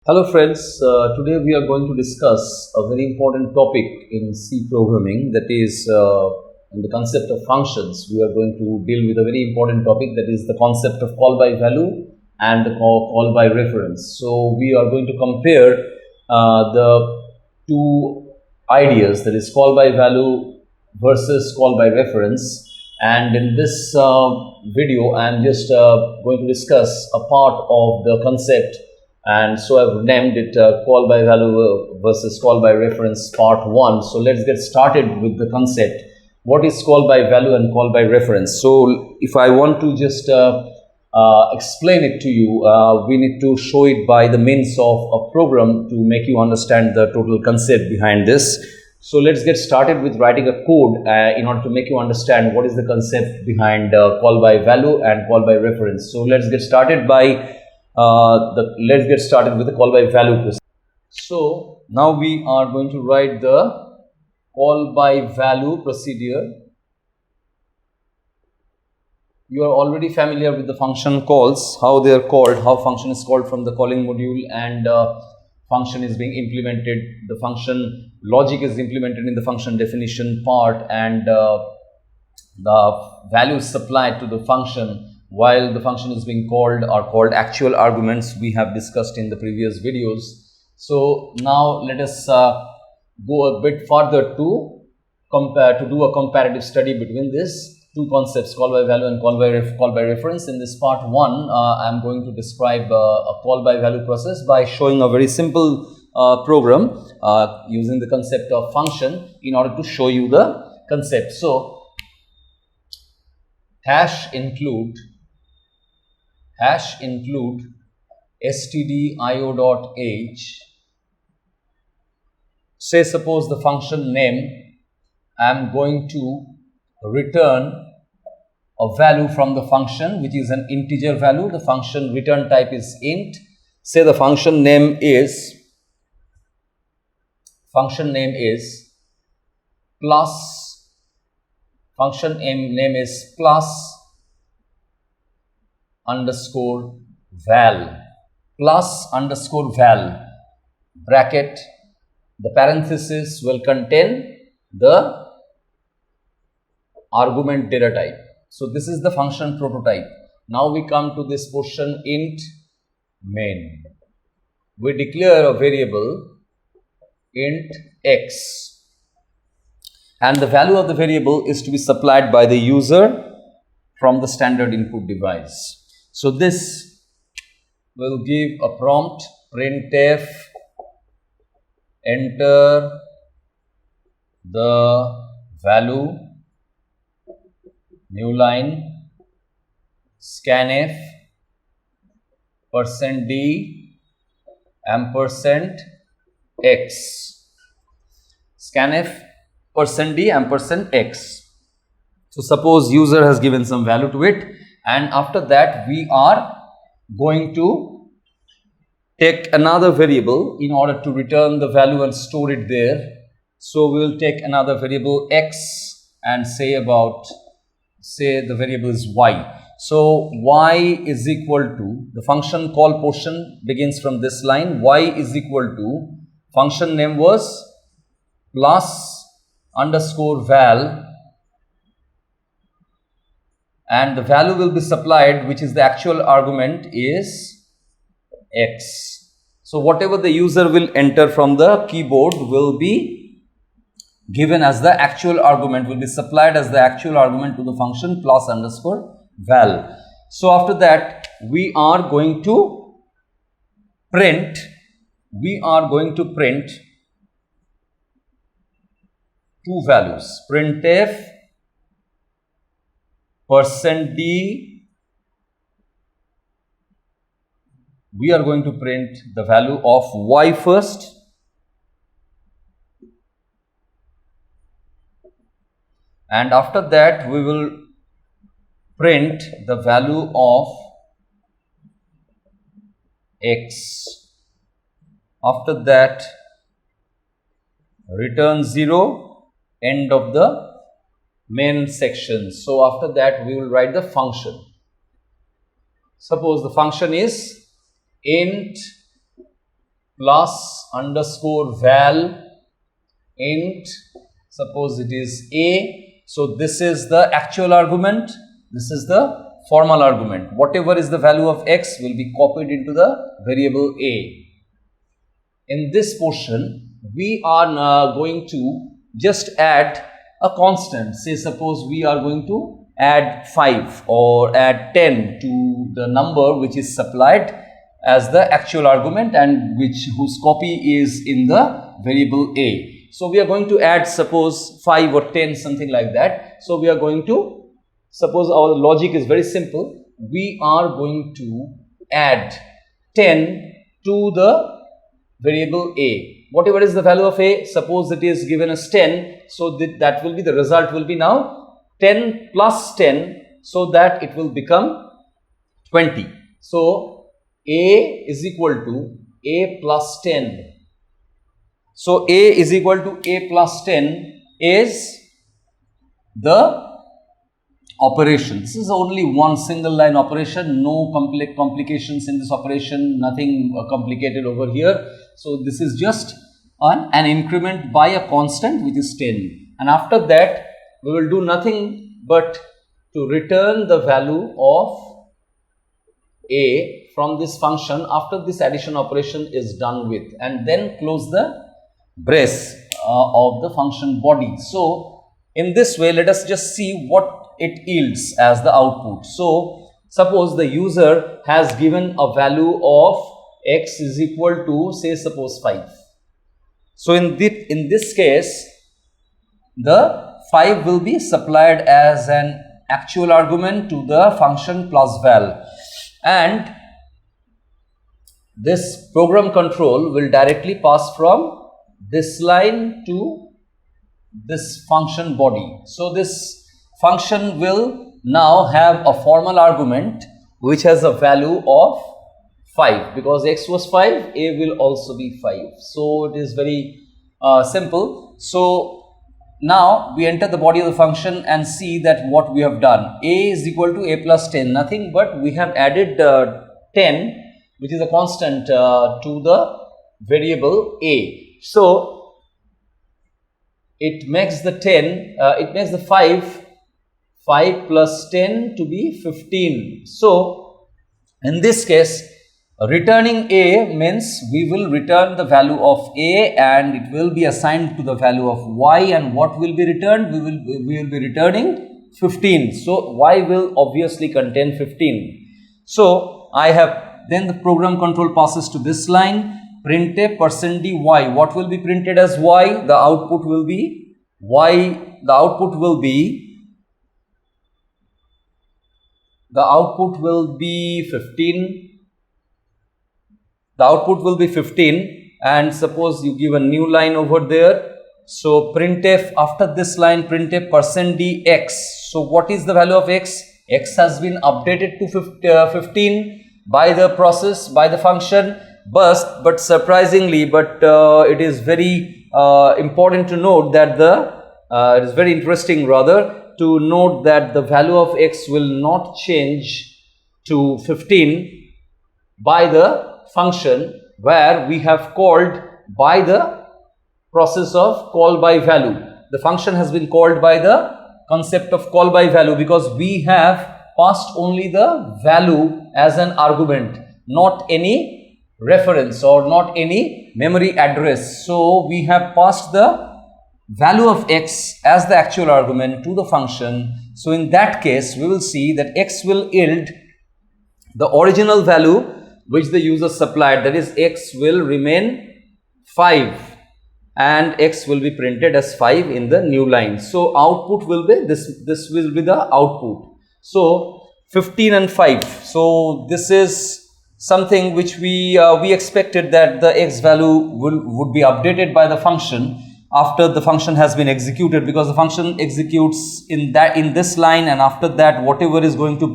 Hello friends, today we are going to discuss a very important topic in C programming, that is in the concept of functions. We are going to deal with a very important topic, that is the concept of call by value and the call by reference. So we are going to compare the two ideas, that is call by value versus call by reference. And in this video I am just going to discuss a part of the concept, and so I've named it call by value versus call by reference part 1. So let's get started with the concept. What is call by value and call by reference? So if I want to just explain it to you, we need to show it by the means of a program to make you understand the total concept behind this. So let's get started with writing a code in order to make you understand what is the concept behind call by value and call by reference. So let's get started by let's get started with the call by value procedure. So now we are going to write the call by value procedure. You are already familiar with the function calls, how they are called, how function is called from the calling module, and function is being implemented. The function logic is implemented in the function definition part, and the values supplied to the function while the function is being called are called actual arguments. We have discussed in the previous videos. So now let us go a bit further to do a comparative study between these two concepts, call by value and call by reference. In this part 1, I am going to describe a call by value process by showing a very simple program using the concept of function in order to show you the concept. So hash include stdio.h. Say suppose the function name, I am going to return a value from the function which is an integer value. The function return type is int. Say the function name is plus, function name is plus underscore val, bracket, the parenthesis will contain the argument data type. So this is the function prototype. Now we come to this portion, int main. We declare a variable int x, and the value of the variable is to be supplied by the user from the standard input device. So this will give a prompt printf enter the value, new line, scanf %d ampersand x, scanf %d ampersand x. So suppose user has given some value to it, and after that we are going to take another variable in order to return the value and store it there. So we will take another variable x and say the variable is y. So y is equal to, the function call portion begins from this line, y is equal to, function name was plus underscore val, and the value will be supplied, which is the actual argument, is x. So whatever the user will enter from the keyboard will be given as the actual argument, will be supplied as the actual argument to the function plus underscore val. So after that we are going to print two values, printf %d, we are going to print the value of y first, and after that we will print the value of x. After that return 0, end of the main section. So after that we will write the function. Suppose the function is int plus underscore val int, suppose it is a. So this is the actual argument, this is the formal argument. Whatever is the value of x will be copied into the variable a. In this portion, we are now going to just add a constant. Say suppose we are going to add 5 or add 10 to the number which is supplied as the actual argument and whose copy is in the variable a. So we are going to add suppose 5 or 10, something like that. So we are going to, suppose our logic is very simple, we are going to add 10 to the variable a. Whatever is the value of a, suppose it is given as 10, so that will be the result will be now 10 plus 10, so that it will become 20. So a is equal to a plus 10. So a is equal to a plus 10 is the operation. This is only one single line operation, no complications in this operation, nothing complicated over here. So this is just an increment by a constant which is 10, and after that we will do nothing but to return the value of a from this function after this addition operation is done with, and then close the brace of the function body. So in this way, let us just see what it yields as the output. So suppose the user has given a value of x is equal to, say suppose 5. So in this case, the 5 will be supplied as an actual argument to the function plus val, and this program control will directly pass from this line to this function body. So this function will now have a formal argument which has a value of 5, because x was 5, a will also be 5. So it is very simple. So now we enter the body of the function and see that what we have done. A is equal to a plus 10, nothing but we have added 10, which is a constant, to the variable a. So it makes the 10, it makes the 5 plus 10 to be 15. So in this case, returning a means we will return the value of a and it will be assigned to the value of y, and what will be returned? We will be returning 15. So y will obviously contain 15. So I have, then the program control passes to this line, printf %dy. What will be printed as y? The output will be y. The output will be 15. The output will be 15, and suppose you give a new line over there. So printf, after this line, printf %dx. So what is the value of x? X has been updated to 15 by the process, by the function. But surprisingly, it is very important to note that it is very interesting rather to note that the value of x will not change to 15 by the function, where we have called by the process of call by value. The function has been called by the concept of call by value, because we have passed only the value as an argument, not any reference or not any memory address. So we have passed the value of x as the actual argument to the function. So in that case, we will see that x will yield the original value which the user supplied, that is x will remain 5 and x will be printed as 5 in the new line. So output will be this will be the output. So 15 and 5. So this is something which we expected, that the x value would be updated by the function after the function has been executed, because the function executes in this line, and after that whatever is going to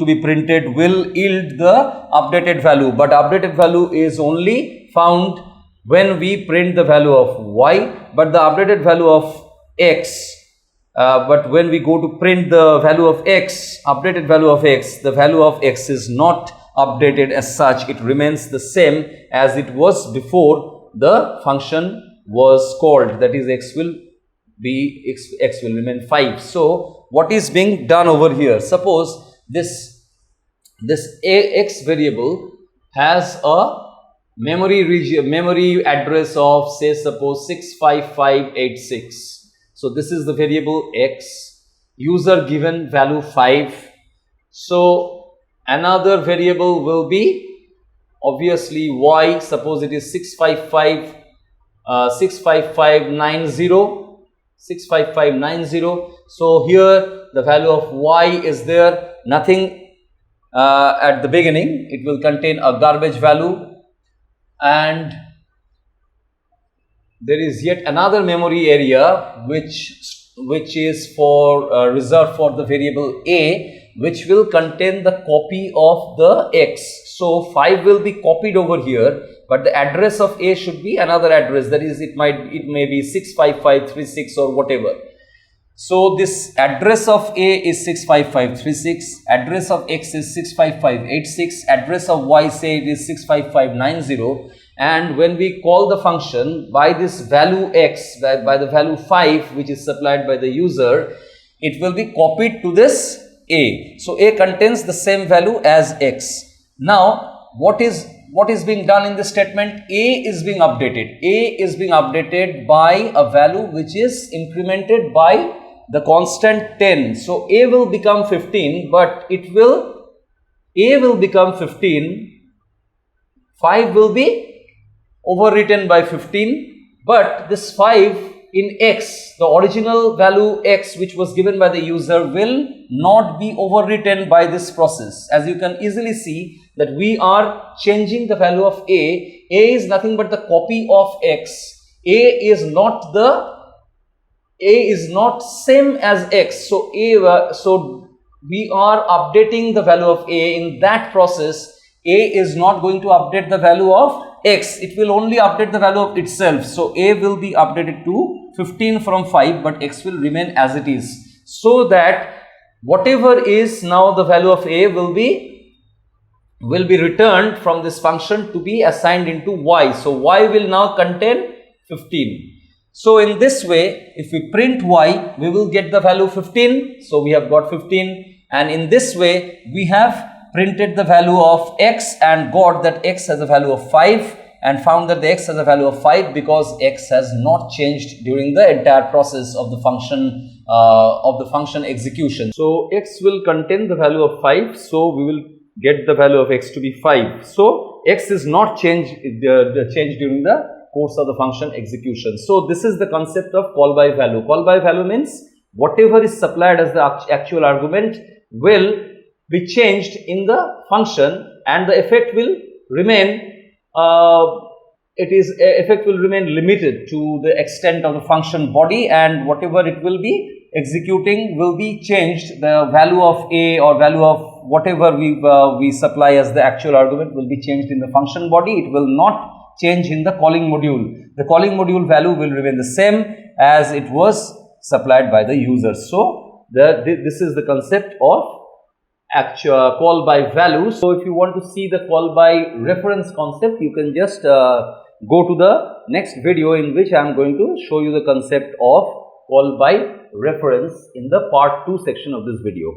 be printed will yield the updated value. But updated value is only found when we print the value of y, but the updated value of x, but when we go to print the value of x, updated value of x, the value of x is not updated as such. It remains the same as it was before the function was called, that is x will remain 5. So what is being done over here? Suppose this x variable has a memory address of, say, suppose 65586. so this is the variable x, user given value 5. So another variable will be obviously y, suppose it is 65590. So here the value of y is there, nothing at the beginning, it will contain a garbage value. And there is yet another memory area which is for reserved for the variable a, which will contain the copy of the x. So 5 will be copied over here, but the address of a should be another address, that is it may be 65536 or whatever. So this address of a is 65536, address of x is 65586, address of y, say it is 65590, and when we call the function by this value x, by the value 5 which is supplied by the user, it will be copied to this a. So a contains the same value as x. Now what is being done in this statement? A is being updated. A is being updated by a value which is incremented by the constant 10. So a will become 15, but a will become 15, 5 will be overwritten by 15, but this 5 in x, the original value x which was given by the user, will not be overwritten by this process. As you can easily see that we are changing the value of a. A is nothing but the copy of x. A is not same as x. So so we are updating the value of a. In that process, a is not going to update the value of x, it will only update the value of itself. So a will be updated to 15 from 5, but x will remain as it is, so that whatever is now the value of a will be returned from this function to be assigned into y. So y will now contain 15. So in this way, if we print y, we will get the value 15. So we have got 15, and in this way we have printed the value of x and got that x has a value of 5, and found that the x has a value of 5 because x has not changed during the entire process of the function execution. So x will contain the value of 5, so we will get the value of x to be 5. So x is not changed during the course of the function execution. So this is the concept of call by value. Call by value means whatever is supplied as the actual argument will be changed in the function, and the effect will remain limited to the extent of the function body, and whatever it will be executing will be changed. The value of a or value of whatever we supply as the actual argument will be changed in the function body. It will not change in the calling module. The calling module value will remain the same as it was supplied by the user. So this is the concept of actual call by value. So if you want to see the call by reference concept, you can just go to the next video, in which I am going to show you the concept of call by reference in the part 2 section of this video.